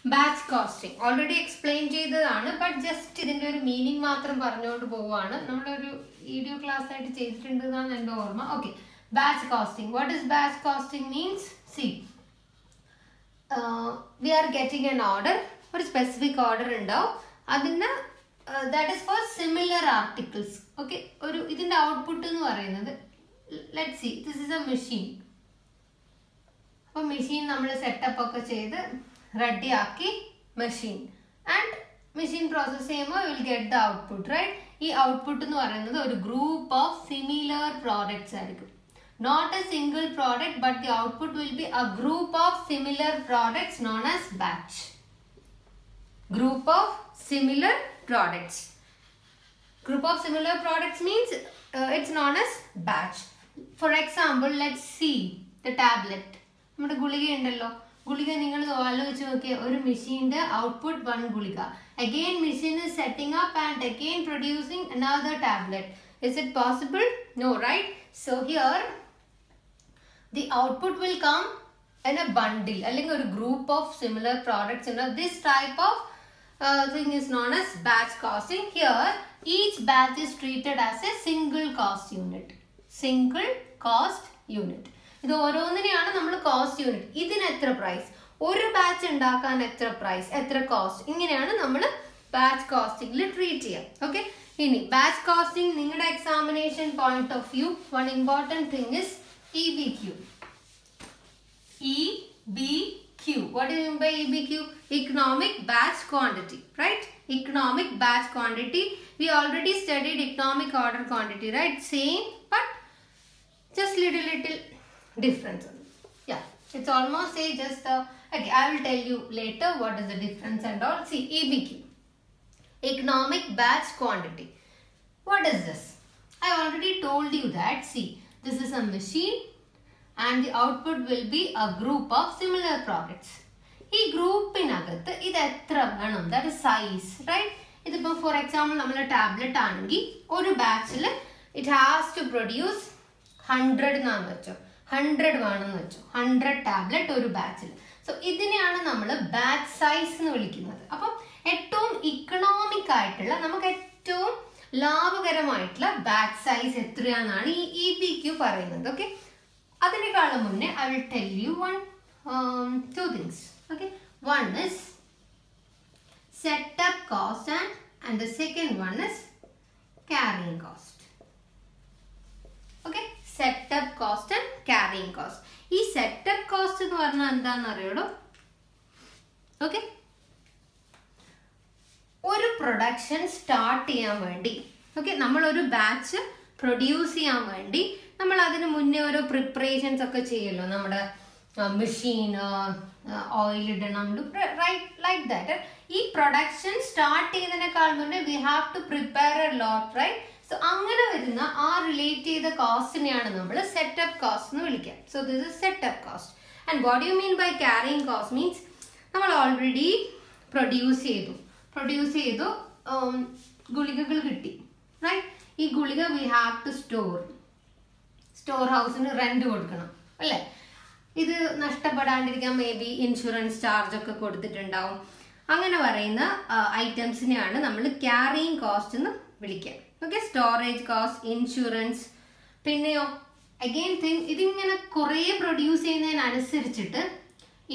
Batch costing already explain ചെയ്തതാണ്, but just ഇതിന്റെ ഒരു മീനിങ് മാത്രം പറഞ്ഞുകൊണ്ട് പോവാണ്. നമ്മളൊരു വീഡിയോ ക്ലാസ് ആയിട്ട് ചെയ്തിട്ടുണ്ട് എന്നാണ് എൻ്റെ ഓർമ്മ. Okay, batch costing. What is batch costing means? See, we are getting an order, ഒരു സ്പെസിഫിക് ഓർഡർ ഉണ്ടാവും. അതിന് that is for similar articles. Okay, ഒരു ഇതിന്റെ ഔട്ട്പുട്ട് എന്ന് പറയുന്നത്, let's see, this is a machine. അപ്പോൾ മെഷീൻ നമ്മൾ സെറ്റപ്പ് ഒക്കെ ചെയ്ത് റെഡി ആക്കി മെഷീൻ, ആൻഡ് മെഷീൻ പ്രോസസ് ചെയ്യുമ്പോൾ will get the output, right? ഈ ഔട്ട്പുട്ട് എന്ന് പറയുന്നത് ഒരു ഗ്രൂപ്പ് ഓഫ് സിമിലർ പ്രോഡക്ട്സ് ആയിരിക്കും. Not A single product, but the output will be A group of similar products known as batch. Group of similar products. Group of similar products means it's known as batch. For example, let's see the tablet. നമ്മുടെ ഗുളിക ഉണ്ടല്ലോ, ഗുളിക നിങ്ങൾ ആലോചിച്ച് നോക്കിയ ഒരു മെഷീന്റെ output 1 ഗുളിക. Again machine is setting up and again producing another tablet. Is it possible? No, right? So here the output will come in a bundle, അല്ലെങ്കിൽ ഒരു group of similar products. This type of thing is known as batch costing. Here each batch is treated as a single cost unit. Single cost unit. ഇത് ഓരോന്നിനെയാണ് നമ്മൾ cost unit. ഇതിന് എത്ര price, ഒരു batch ഉണ്ടാക്കാൻ എത്ര price, എത്ര cost, ഇങ്ങനെയാണ് നമ്മൾ ബാച്ച് കോസ്റ്റിംഗിൽ ട്രീറ്റ് ചെയ്യുക. ഓക്കെ, ഇനി ബാച്ച് കോസ്റ്റിംഗ് നിങ്ങളുടെ examination point of view one important thing is EBQ. EBQ. What do you mean by EBQ? Economic batch quantity, right? Economic batch quantity. We already studied economic order quantity, right? Same, but just little difference. Yeah, it's almost say just okay, I will tell you later what is the difference and all. See, EBQ, economic batch quantity. What is this? I already told you that. See, this is a machine and the output will be a group of similar products. ഈ ഗ്രൂപ്പിനകത്ത് ഇത് എത്ര വേണം, that is size, right? ഇതിപ്പോൾ for example നമ്മൾ tablet ആണെങ്കിൽ ഒരു ബാച്ചിൽ it has to produce 100 എന്നാന്ന് വെച്ചോ, 100 വേണമെന്ന് വെച്ചോ, 100 ടാബ്ലറ്റ് ഒരു ബാച്ചിൽ. സോ ഇതിനെയാണ് നമ്മൾ ബാച്ച് സൈസ് എന്ന് വിളിക്കുന്നത്. അപ്പം ഏറ്റവും ഇക്കണോമിക് ആയിട്ടുള്ള, നമുക്ക് ഏറ്റവും ലാഭകരമായിട്ടുള്ള ബാച്ച് സൈസ് എത്രയാണെന്നാണ് ഈ EBQ പറയുന്നത്. ഓക്കെ, അതിനേക്കാളും മുന്നേ I will tell you two things. Okay, one is setup cost and the second one is carrying cost. Okay, setup cost and carrying cost. ഈ setup cost എന്ന് പറഞ്ഞാൽ എന്താണെന്ന് അറിയണോ? ഓക്കെ, ഒരു പ്രൊഡക്ഷൻ സ്റ്റാർട്ട് ചെയ്യാൻ വേണ്ടി, ഓക്കെ, നമ്മളൊരു ബാച്ച് പ്രൊഡ്യൂസ് ചെയ്യാൻ വേണ്ടി നമ്മൾ അതിന് മുന്നേ ഓരോ പ്രിപ്പറേഷൻസ് ഒക്കെ ചെയ്യുമല്ലോ. നമ്മുടെ മെഷീൻ, ഓയിൽ ഇടണം, റൈറ്റ്, ലൈക്ക് ദാറ്റ്. ഈ പ്രൊഡക്ഷൻ സ്റ്റാർട്ട് ചെയ്യുന്നതിനേക്കാൾ മുന്നേ we have to prepare a lot, right? So അങ്ങനെ വരുന്ന ആ റിലേറ്റ് ചെയ്ത കോസ്റ്റിനെയാണ് നമ്മൾ സെറ്റപ്പ് കോസ്റ്റ് എന്ന് വിളിക്കുക. So this is setup cost. And what you mean by carrying cost means നമ്മൾ ഓൾറെഡി പ്രൊഡ്യൂസ് ചെയ്തു ഗുളികകൾ കിട്ടി, റൈറ്റ്? ഈ ഗുളിക വി ഹാവ് ടു സ്റ്റോർ ഹൗസിന് റെന്റ് കൊടുക്കണം, അല്ലേ? ഇത് നഷ്ടപ്പെടാണ്ടിരിക്കാൻ മേ ബി ഇൻഷുറൻസ് ചാർജ് ഒക്കെ കൊടുത്തിട്ടുണ്ടാവും. അങ്ങനെ പറയുന്ന ഐറ്റംസിനെയാണ് നമ്മൾ ക്യാരിങ് കോസ്റ്റ് എന്ന് വിളിക്കുക. Okay, storage cost, insurance. പിന്നെയോ അഗെയിൻ തിങ്, ഇതിങ്ങനെ കുറേ പ്രൊഡ്യൂസ് ചെയ്യുന്നതിനനുസരിച്ചിട്ട്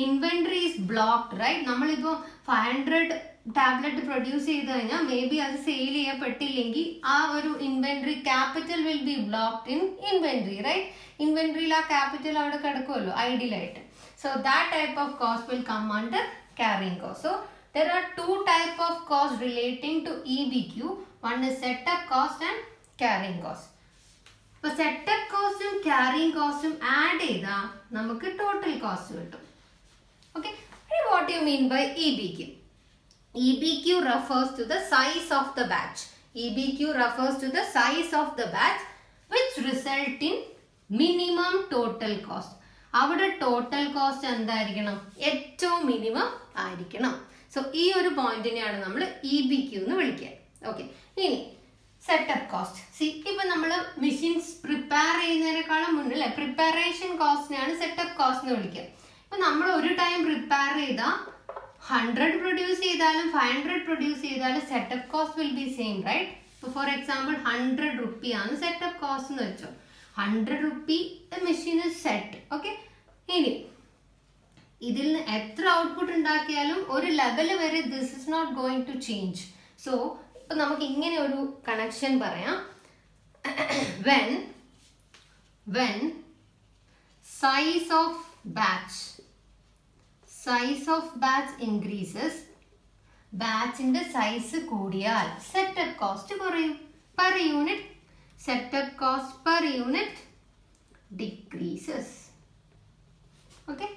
ഇൻവെന്ററി ഈസ് ബ്ലോക്ക്ഡ്, റൈറ്റ്? നമ്മളിപ്പോൾ 500 ടാബ്ലറ്റ് പ്രൊഡ്യൂസ് ചെയ്ത് കഴിഞ്ഞാൽ മേ ബി അത് സെയിൽ ചെയ്യപ്പെട്ടില്ലെങ്കിൽ ആ ഒരു inventory capital will be blocked in inventory, right? ഇൻവെന്ററിയിൽ ആ ക്യാപിറ്റൽ അവിടെ കിടക്കുമല്ലോ ഐഡിയലായിട്ട്. So that type of cost will come under carrying cost. So there are two type of cost relating to EBQ. One is setup cost and carrying cost. അപ്പോൾ setup കോസ്റ്റും carrying കോസ്റ്റും add ചെയ്താൽ നമുക്ക് total cost കിട്ടും. Okay, what do you mean by EBQ? EBQ refers to the size of the batch. EBQ refers to the size of the batch which result in minimum total cost. അവിടെ total cost എന്തായിരിക്കണം? ഏറ്റവും minimum ആയിരിക്കണം. So ഈ ഒരു പോയിന്റിനെയാണ് നമ്മൾ EBQ എന്ന് വിളിക്കുക. Okay, ഇനി സെറ്റപ്പ് കോസ്റ്റ്. സി, ഇപ്പൊ നമ്മൾ മെഷീൻസ് പ്രിപ്പയർ ചെയ്യുന്നതിനേക്കാളും മുന്നേ പ്രിപ്പറേഷൻ കോസ്റ്റിനെയാണ് സെറ്റപ്പ് കോസ്റ്റ് എന്ന് വിളിക്കുക. ഇപ്പൊ നമ്മൾ ഒരു ടൈം പ്രിപ്പയർ ചെയ്ത 100 പ്രൊഡ്യൂസ് ചെയ്താലും 500 പ്രൊഡ്യൂസ് ചെയ്താലും setup cost will be same, right? ഇപ്പോൾ ഫോർ എക്സാമ്പിൾ 100 റുപ്പി ആണ് സെറ്റപ്പ് കോസ്റ്റ് എന്ന് വെച്ചോ. 100 rupee the machine is set. Okay, ഇനി ഇതിൽ നിന്ന് എത്ര ഔട്ട്പുട്ട് ഉണ്ടാക്കിയാലും ഒരു ലെവൽ വരെ this is not going to change. So ഇപ്പൊ നമുക്ക് ഇങ്ങനെ ഒരു കണക്ഷൻ പറയാം. when size of batch increases, ബാച്ചിന്റെ സൈസ് കൂടിയാൽ സെറ്റപ്പ് കോസ്റ്റ് കുറയും. Per unit setup cost per unit decreases. Okay,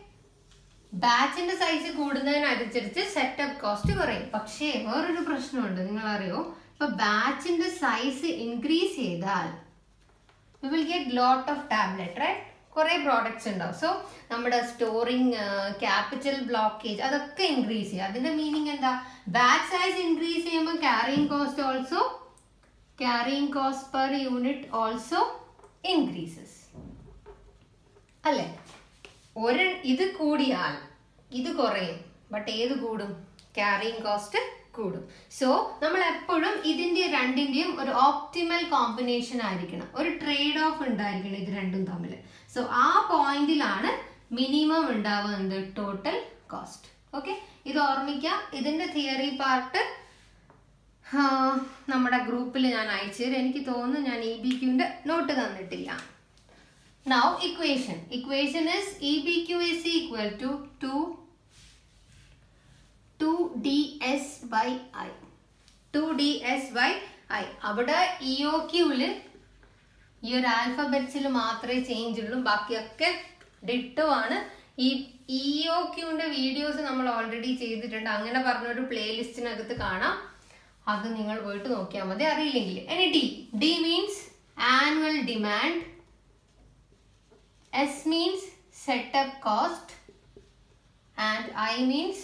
ബാച്ചിന്റെ സൈസ് കൂടുന്നതിനനുസരിച്ച് സെറ്റപ്പ് കോസ്റ്റ് കുറയും. പക്ഷേ വേറൊരു പ്രശ്നമുണ്ട്, നിങ്ങൾ അറിയോ? ഇപ്പൊ ബാച്ചിന്റെ സൈസ് ഇൻക്രീസ് ചെയ്താൽ we will get lot of tablet, right? കുറെ പ്രോഡക്ട്സ് ഉണ്ടാവും. സോ നമ്മുടെ സ്റ്റോറിങ് ക്യാപിറ്റൽ ബ്ലോക്കേജ് അതൊക്കെ ഇൻക്രീസ് ചെയ്യും. അതിന്റെ മീനിങ് എന്താ? ബാച്ച് സൈസ് ഇൻക്രീസ് ചെയ്യുമ്പോൾ carrying cost per unit also increases അല്ലേ? ഇത് കൂടിയാൽ ഇത് കുറയും, ബട്ട് ഏത് കൂടും? ക്യാരിയിങ് കോസ്റ്റ് കൂടും. സോ നമ്മൾ എപ്പോഴും ഇതിന്റെ രണ്ടിന്റെയും ഒരു ഓപ്റ്റിമൽ കോമ്പിനേഷൻ ആയിരിക്കണം, ഒരു ട്രേഡ് ഓഫ് ഉണ്ടായിരിക്കണം ഇത് രണ്ടും തമ്മിൽ. സോ ആ പോയിന്റിലാണ് മിനിമം ഉണ്ടാവുന്നത് ടോട്ടൽ കോസ്റ്റ്. ഓക്കെ, ഇത് ഓർമ്മിക്കാം. ഇതിന്റെ തിയറി പാർട്ട് നമ്മുടെ ഗ്രൂപ്പിൽ ഞാൻ അയച്ചു തരാം. എനിക്ക് തോന്നുന്നു ഞാൻ EBQന്റെ നോട്ട് തന്നിട്ടില്ല. Now equation is EBQ is equal to 2ds by I. 2ds by I. അവിടെ EOQല് ഈ ഒരു ആൽഫബറ്റ്സിൽ മാത്രമേ ചേഞ്ച് ഉള്ളൂ, ബാക്കിയൊക്കെ ഡിറ്റോ ആണ്. ഈ EOQന്റെ വീഡിയോസ് നമ്മൾ ഓൾറെഡി ചെയ്തിട്ടുണ്ട്. അങ്ങനെ പറഞ്ഞൊരു പ്ലേലിസ്റ്റിനകത്ത് കാണാം, അത് നിങ്ങൾ പോയിട്ട് നോക്കിയാൽ മതി അറിയില്ലെങ്കിൽ. ഇനി D means annual demand, S means setup cost, and I means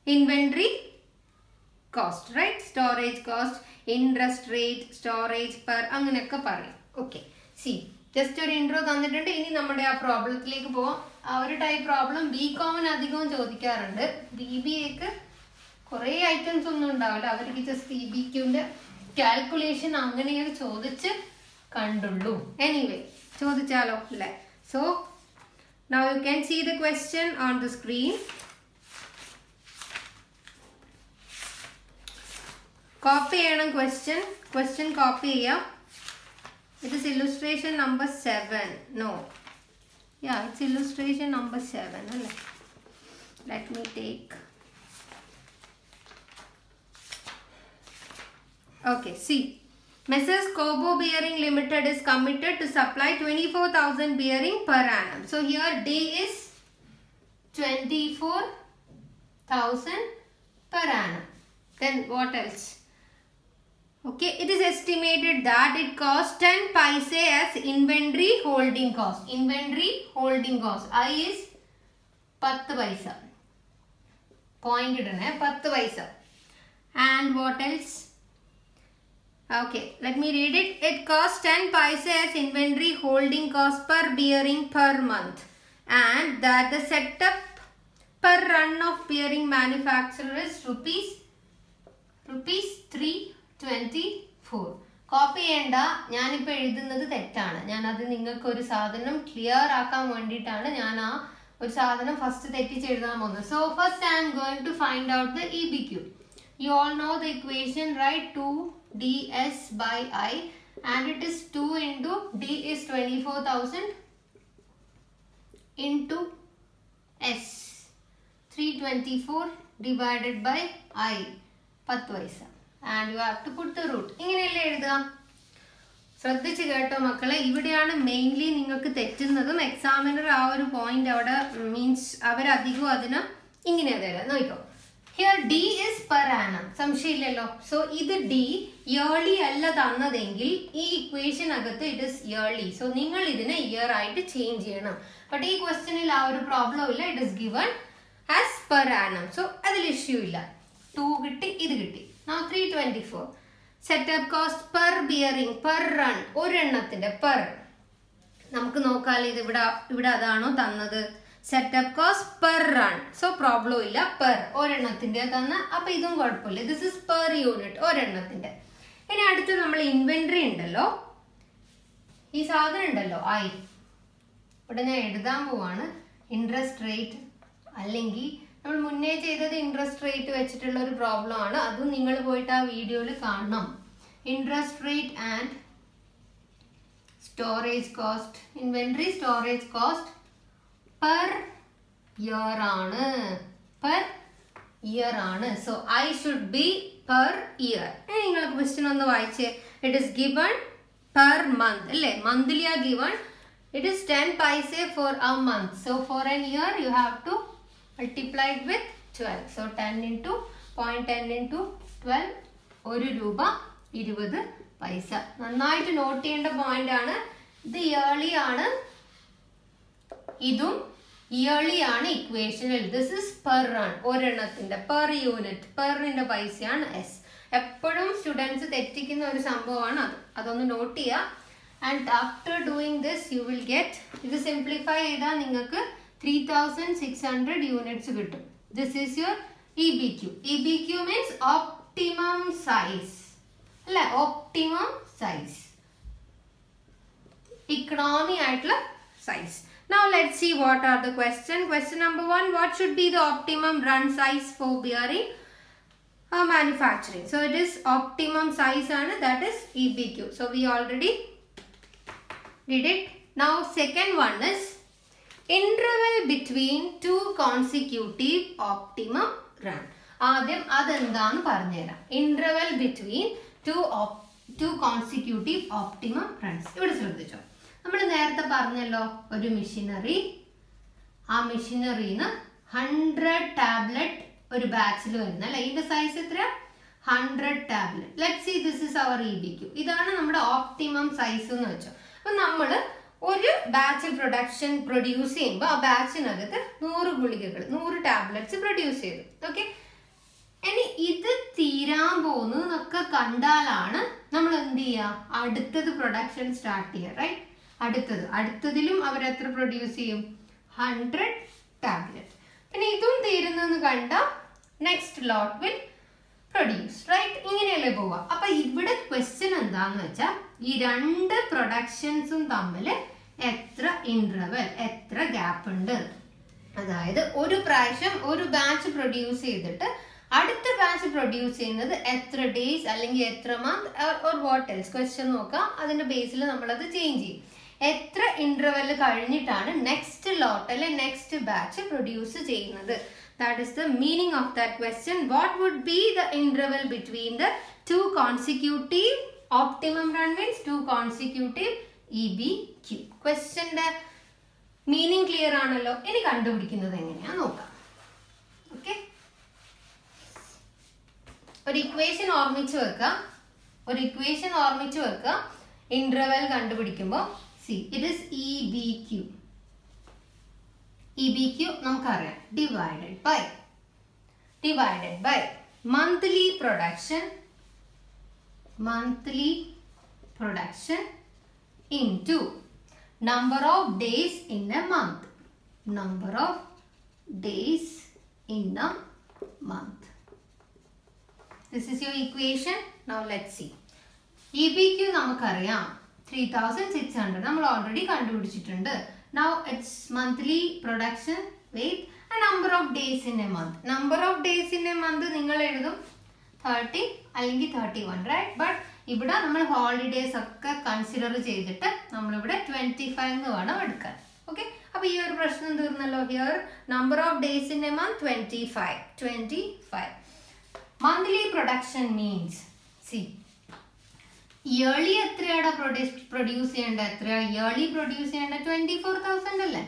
inventory cost, right? Storage cost, interest rate, storage per അങ്ങനെയൊക്കെ പറയും. ഓക്കെ, സി ജസ്റ്റ് ഒരു ഇൻട്രോ തന്നിട്ടുണ്ട്. ഇനി നമ്മുടെ ആ പ്രോബ്ലത്തിലേക്ക് പോവാം. ആ ഒരു ടൈപ്പ് പ്രോബ്ലം BComന് അധികവും ചോദിക്കാറുണ്ട്. BBAക്ക് കുറേ ഐറ്റംസ് ഒന്നും ഉണ്ടാവില്ല, അവർക്ക് ജസ്റ്റ് EBQന്റെ കാൽക്കുലേഷൻ അങ്ങനെയൊക്കെ ചോദിച്ച് കണ്ടുള്ളൂ. എനിവേ ചോദിച്ചാലോ അല്ലേ? So now you can see the question on the screen. Copy ചെയ്യണം question copy ചെയ്യാം. It is illustration number 7. No, yeah, it's illustration number 7 അല്ലേ? Let me take. Okay, see. Messrs. Kobo Bearing Limited is committed to supply 24,000 bearing per annum. So here D is 24,000 per annum. Then what else? Okay, it is estimated that it costs 10 paise as inventory holding cost. Inventory holding cost. I is 10 paisa. Point idane 10 paisa. And what else? Okay, let me read it. It costs 10 paise as inventory holding cost per bearing per month, and that the setup per run of bearing manufacturer is rupees 324. Copy ചെയ്യണ്ട, ഞാനിപ്പോൾ എഴുതുന്നത് തെറ്റാണ്. ഞാനത് നിങ്ങൾക്ക് ഒരു സാധനം clear ആക്കാൻ വേണ്ടിയിട്ടാണ് ഞാൻ ആ ഒരു സാധനം ഫസ്റ്റ് തെറ്റിച്ച് എഴുതാൻ പോകുന്നത്. So first I am going to find out the EBQ. You all know the equation, right? 2ds by I, and it is 2 into D is 24,000 into S, 324 divided by I, 10 paisa, and you have to put the root. ഇങ്ങനെയല്ലേ എഴുതുക? ശ്രദ്ധിച്ച് കേട്ടോ മക്കളെ, ഇവിടെയാണ് mainly നിങ്ങൾക്ക് തെറ്റുന്നതും. Examiner ആ ഒരു point അവിടെ മീൻസ് അവരധികം അതിന് ഇങ്ങനെ തരാം. നോക്കിക്കോ, here D is per annum. സംശയമില്ലല്ലോ. സോ ഇത് D ഇയർലി അല്ല തന്നതെങ്കിൽ ഈ ഇക്വേഷൻ അകത്ത് ഇറ്റ് ഇസ് ഇയർലി. സോ നിങ്ങൾ ഇതിനെ ഇയർ ആയിട്ട് ചേഞ്ച് ചെയ്യണം. ബട്ട് ഈ ക്വസ്റ്റ്യനിൽ ആ ഒരു പ്രോബ്ലം ഇല്ല. It is given as per annum. So അതിൽ ഇഷ്യൂ ഇല്ല. 2 കിട്ടി, ഇത് കിട്ടി. Now 324. Setup cost per bearing per run, ഒരെണ്ണത്തിന്റെ പെർ. നമുക്ക് നോക്കാൽ ഇത് ഇവിടെ അതാണോ തന്നത്? Setup cost per run. So problem ഇല്ല, പെർ ഒരെണ്ണത്തിന്റെ തന്ന. അപ്പൊ ഇതും കുഴപ്പമില്ല, ദിസ് ഇസ് പെർ യൂണിറ്റ് ഒരെണ്ണത്തിന്റെ. ഇനി അടുത്ത് നമ്മൾ ഇൻവെന്ററി ഉണ്ടല്ലോ, ഈ സാധനം ഉണ്ടല്ലോ ഐ, ഇവിടെ ഞാൻ എഴുതാൻ പോവാണ് ഇൻട്രസ്റ്റ് റേറ്റ്, അല്ലെങ്കിൽ നമ്മൾ മുന്നേ ചെയ്തത് ഇൻട്രസ്റ്റ് റേറ്റ് വെച്ചിട്ടുള്ള ഒരു പ്രോബ്ലം ആണ്. അതും നിങ്ങൾ പോയിട്ട് ആ വീഡിയോയിൽ കാണണം. Interest rate and storage cost, inventory storage cost per year ആണ്, പെർ ഇയർ ആണ്. So I should be per year. നിങ്ങൾ ക്വസ്റ്റ്യൻ ഒന്ന് വായിച്ചേ. It is given per month അല്ലേ, മന്ത്ലി ആ given. It is 10 paise for a month. So for an year you have to multiply it with 12. So 10 into 0.10 into 12, 1 രൂപ 20 പൈസ. നന്നായിട്ട് not ചെയ്യേണ്ട point ആണ്. ഇത് ഇയർലി ആണ്, ഇതും ഇയർലി ആണ് ഇക്വേഷനിൽ. ദിസ് ഇസ് പെർ റൺ, ഒരെണ്ണത്തിന്റെ പെർ യൂണിറ്റ്, പെറിന്റെ പൈസയാണ് എസ്. എപ്പോഴും സ്റ്റുഡൻസ് തെറ്റിക്കുന്ന ഒരു സംഭവമാണ് അത്, അതൊന്ന് നോട്ട് ചെയ്യുക. And after doing this you will get, ഇത് simplify ചെയ്താൽ നിങ്ങൾക്ക് 3600 units കിട്ടും. This is your EBQ. EBQ means optimum size അല്ലേ, optimum size, economy ആയിട്ടുള്ള size. Now let's see what are the question. Question number 1, what should be the optimum run size for bearing manufacturing? So it is optimum size ആണ്, that is EBQ. So we already did it. Now second one is interval between two consecutive optimum run. ആദ്യം അതെന്താന്ന് പറഞ്ഞുതരാം. interval between two consecutive optimum runs. ഇവിടെ ശ്രദ്ധിച്ചോ, നമ്മൾ നേരത്തെ പറഞ്ഞല്ലോ ഒരു മെഷീനറി, ആ മെഷീനറിന്ന് 100 ടാബ്ലറ്റ് ഒരു ബാച്ചിൽ വരുന്ന അല്ലെ, ഇതിന്റെ സൈസ് എത്ര, 100 tablet. Let's see this is our EBQ. ഇതാണ് നമ്മുടെ ഓപ്റ്റിമം സൈസ് എന്ന് വെച്ചോ. അപ്പൊ നമ്മൾ ഒരു ബാച്ച് പ്രൊഡക്ഷൻ പ്രൊഡ്യൂസ് ചെയ്യുമ്പോൾ ആ ബാച്ചിനകത്ത് 100 ഗുളികകൾ, 100 ടാബ്ലറ്റ്സ് പ്രൊഡ്യൂസ് ചെയ്തു. ഓക്കെ, ഇനി ഇത് തീരാൻ പോകുന്നു എന്നൊക്കെ കണ്ടാലാണ് നമ്മൾ എന്ത് ചെയ്യുക, അടുത്തത് പ്രൊഡക്ഷൻ സ്റ്റാർട്ട് ചെയ്യുക. റൈറ്റ്, അടുത്തതിലും അവർ എത്ര പ്രൊഡ്യൂസ് ചെയ്യും, 100 ടാബ്ലറ്റ്. പിന്നെ ഇതും തീരുന്നെന്ന് കണ്ട next lot will produce. Right, ഇങ്ങനെയല്ലേ പോവുക. അപ്പൊ ഇവിടെ ക്വസ്റ്റ്യൻ എന്താന്ന് വെച്ചാൽ ഈ രണ്ട് പ്രൊഡക്ഷൻസും തമ്മിൽ എത്ര ഇന്റർവെൽ, എത്ര ഗ്യാപ്പ് ഉണ്ട്. അതായത് ഒരു പ്രാവശ്യം ഒരു ബാച്ച് പ്രൊഡ്യൂസ് ചെയ്തിട്ട് അടുത്ത ബാച്ച് പ്രൊഡ്യൂസ് ചെയ്യുന്നത് എത്ര ഡേയ്സ് അല്ലെങ്കിൽ എത്ര month or what else question നോക്കാം. അതിന്റെ ബേസിൽ നമ്മളത് ചേഞ്ച് ചെയ്യും. എത്ര ഇന്റർവെൽ കഴിഞ്ഞിട്ടാണ് നെക്സ്റ്റ് ലോട്ട് അല്ലെ നെക്സ്റ്റ് ബാച്ച് പ്രൊഡ്യൂസ് ചെയ്യുന്നത്. That is the meaning of that question. What would be the interval between the two consecutive optimum run means two consecutive EBQ. Question the meaning clear ആണല്ലോ. ഇനി കണ്ടുപിടിക്കുന്നത് എങ്ങനെയാ നോക്കാം. Okay, ഒരു equation ഓർമ്മിച്ച് വെക്കുക. Interval കണ്ടുപിടിക്കുമ്പോൾ see it is EBQ. EBQ നമുക്കറിയാം, divided by monthly production into number of days in a month. This is your equation. Now let's see. EBQ നമുക്കറിയാം 3600 നമ്മൾ already കണ്ടുപിടിച്ചിട്ടുണ്ട്. Now it's monthly production with a number of days in a month. Number of days in a month നിങ്ങൾ എഴുതും 30 അല്ലെങ്കിൽ 31, right? But ഇവിടെ നമ്മൾ holidays ഒക്കെ consider ചെയ്തിട്ട് നമ്മളിവിടെ 25 എന്ന് വേണം എടുക്കാൻ. ഓക്കെ, അപ്പൊ ഈ ഒരു പ്രശ്നം തീർന്നല്ലോ. Here number of days in a month 25. Monthly production means C yearly എത്രയാണ് പ്രൊഡ്യൂസ് ചെയ്യേണ്ടത്, എത്രയാണ് ഇയർലി പ്രൊഡ്യൂസ് ചെയ്യേണ്ടത്, 24,000 അല്ലേ.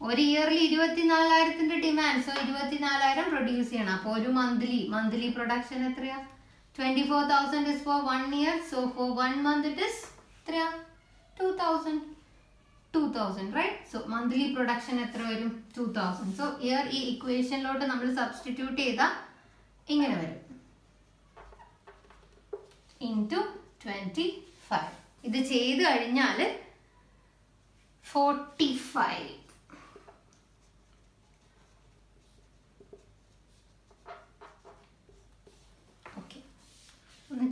ഒരു ഇയർലി 24,000 ഡിമാൻഡ്. സോ 24,000 പ്രൊഡ്യൂസ് ചെയ്യണം. അപ്പോൾ ഒരു മന്ത്ലി പ്രൊഡക്ഷൻ എത്രയാ, 24,000 is for 1 year. So for 1 month it is എത്രയാ, 2,000, right? So monthly production എത്ര വരും, 2,000. So here ഈ ഇക്വേഷനിലോട്ട് നമ്മൾ സബ്സ്റ്റിറ്റ്യൂട്ട് ചെയ്താൽ ഇങ്ങനെ വരും, into 25. ഇത് ചെയ്ത് കഴിഞ്ഞാൽ 45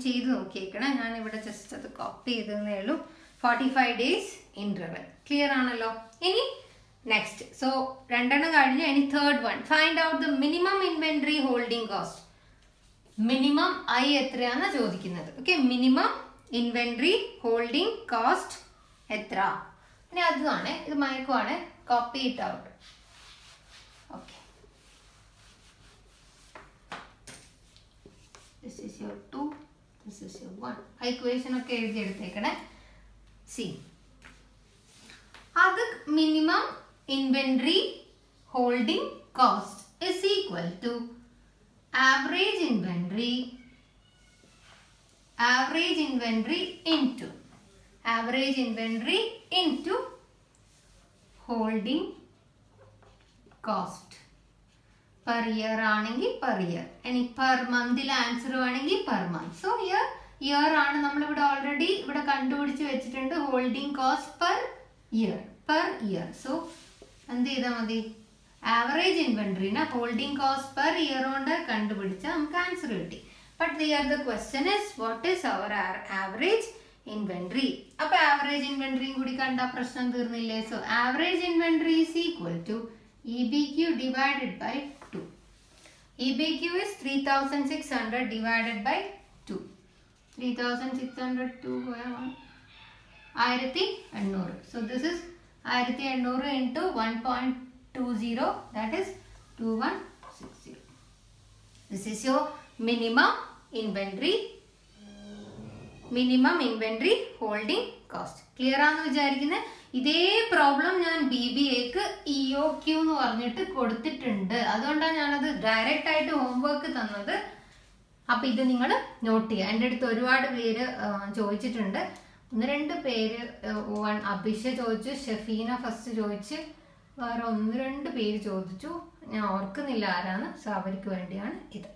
ചെയ്ത് നോക്കിയേക്കണേ. ഞാനിവിടെ ജസ്റ്റ് അത് കോപ്പി ചെയ്തതേ ഉള്ളൂ. 45 days interval. ക്ലിയർ ആണല്ലോ? ഇനി നെക്സ്റ്റ്. സോ 2 കഴിഞ്ഞു. ഇനി third one. Find out the minimum inventory holding cost. Minimum I എത്രയാണെന്ന് ചോദിക്കുന്നത്. Okay, minimum inventory holding cost എത്ര? ഇനി അതാണ്, ഇത് മയക്കുവാണ്. Copy it out. Okay, this is your 2, this is your 1. Equation ഒക്കെ എഴുതി എടുത്തേക്കണേ. സി, അത് minimum inventory holding cost is equal to average inventory into holding cost. Per year ആണെങ്കിൽ per year, ഇനി per monthൽ ആൻസർ വേണമെങ്കിൽ per month. സോ ഇയർ ആണ് നമ്മളിവിടെ ഓൾറെഡി ഇവിടെ കണ്ടുപിടിച്ച് വെച്ചിട്ടുണ്ട്. Holding cost per year. So എന്ത് ചെയ്താൽ മതി? ആവറേജ് ഇൻവെന്ററിനെ ഹോൾഡിംഗ് കോസ്റ്റ് per year കൊണ്ട് കണ്ടുപിടിച്ചാൽ നമുക്ക് ആൻസർ കിട്ടി. But here the question is what is our average inventory? അപ്പൊ ആവറേജ് ഇൻവെന്ററിയും കൂടി കണ്ട പ്രശ്നം തീർന്നില്ലേ? So average inventory is equal to EBQ divided by 2. EBQ is 3600 divided by 2. 3600 2 1800. So this is 1800 into 1.20, that is 2160. This is your minimum inventory holding cost. Clear ആണെന്ന് വിചാരിക്കുന്നത്. ഇതേ പ്രോബ്ലം ഞാൻ BBAക്ക് EOQ എന്ന് പറഞ്ഞിട്ട് കൊടുത്തിട്ടുണ്ട്. അതുകൊണ്ടാണ് ഞാനത് ഡയറക്റ്റ് ആയിട്ട് ഹോംവർക്ക് തന്നത്. അപ്പൊ ഇത് നിങ്ങൾ നോട്ട് ചെയ്യുക. എൻ്റെ അടുത്ത് ഒരുപാട് പേര് ചോദിച്ചിട്ടുണ്ട്. 1-2 പേര്, അഭിഷ ചോദിച്ചു, ഷെഫീന ഫസ്റ്റ് ചോദിച്ച്, വേറെ 1-2 പേര് ചോദിച്ചു. ഞാൻ ഓർക്കുന്നില്ല ആരാണ്. സോ അവർക്ക് വേണ്ടിയാണ് ഇത്.